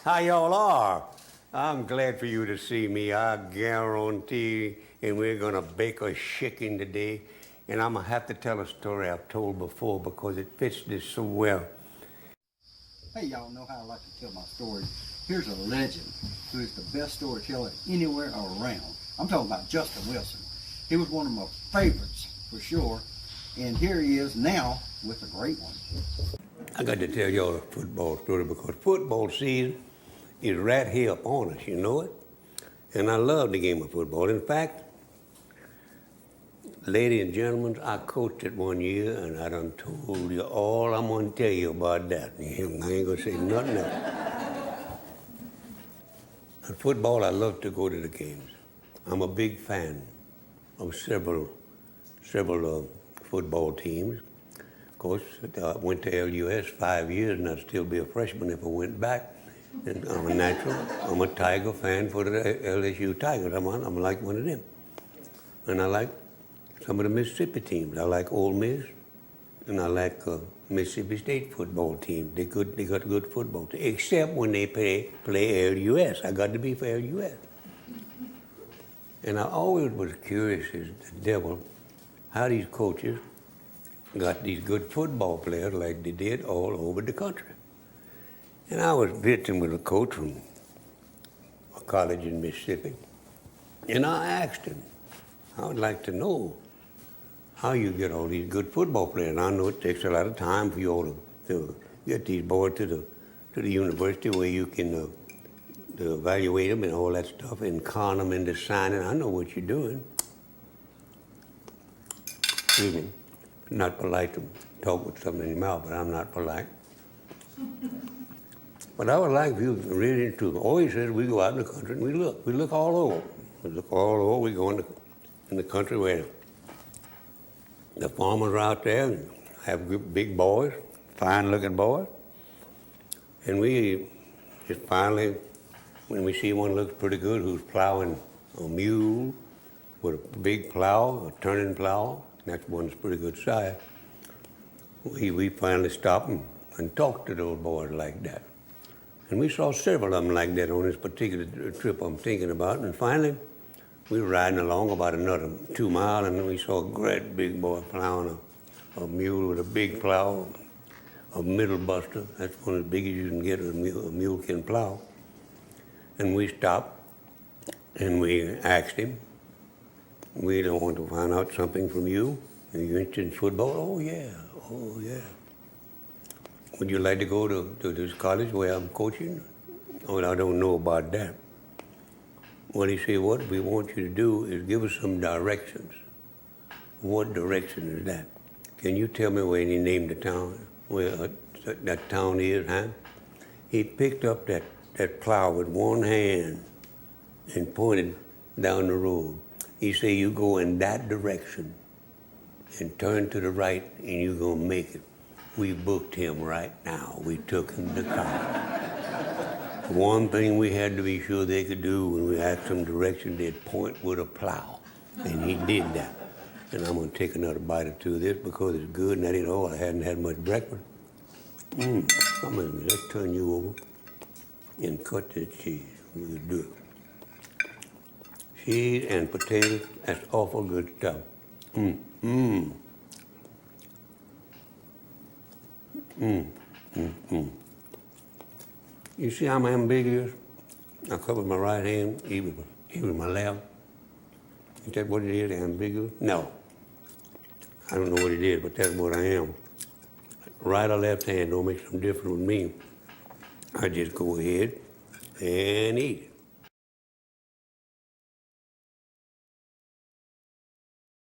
How y'all are? I'm glad for you to see me. I guarantee, and we're gonna bake a chicken today. And I'm gonna have to tell a story I've told before because it fits this so well. Hey, y'all know how I like to tell my stories. Here's a legend who is the best storyteller anywhere around. I'm talking about Justin Wilson. He was one of my favorites for sure. And here he is now with a great one. I got to tell y'all a football story because football season is right here upon us, you know it? And I love the game of football. In fact, ladies and gentlemen, I coached it one year and I done told you all I'm gonna tell you about that. I ain't gonna say nothing else. In football, I love to go to the games. I'm a big fan of several football teams. Of course, I went to LUS 5 years and I'd still be a freshman if I went back. And I'm a Tiger fan for the LSU Tigers. I'm like one of them. And I like some of the Mississippi teams. I like Ole Miss, and I like Mississippi State football team. They got a good football team, except when they play LUS. I got to be for LUS. And I always was curious as the devil how these coaches got these good football players like they did all over the country. And I was visiting with a coach from a college in Mississippi, and I asked him, I would like to know how you get all these good football players. I know it takes a lot of time for you all to get these boys to the university where you can to evaluate them and all that stuff and con them into signing. I know what you're doing. Excuse me. Not polite to talk with something in your mouth, but I'm not polite. But I would like you to read into it. Always says we go out in the country and we look. We look all over. We look all over. We go in the country where the farmers are out there and have big boys, fine-looking boys. And we just finally, when we see one looks pretty good who's plowing a mule with a big plow, a turning plow, that one's pretty good size, we finally stop and talk to those boys like that. And we saw several of them like that on this particular trip I'm thinking about. And finally, we were riding along about another 2 miles, and we saw a great big boy plowing a mule with a big plow, a middle buster. That's one as big as you can get a mule can plow. And we stopped, and we asked him, we don't want to find out something from you. Are you interested in football? Oh, yeah. Would you like to go to this college where I'm coaching? Oh, I don't know about that. Well, he said, what we want you to do is give us some directions. What direction is that? Can you tell me where he named the town, where that town is, huh? He picked up that plow with one hand and pointed down the road. He said, you go in that direction and turn to the right and you're gonna make it. We booked him right now. We took him to college. One thing we had to be sure they could do when we asked them direction, they'd point with a plow. And he did that. And I'm gonna take another bite or two of this because it's good and that ain't all. I hadn't had much breakfast. Let's turn you over and cut this cheese. We'll do it. Cheese and potatoes, that's awful good stuff. You see how I'm ambiguous? I cover my right hand, even my left. Is that what it is, ambiguous? No. I don't know what it is, but that's what I am. Right or left hand don't make some difference with me. I just go ahead and eat.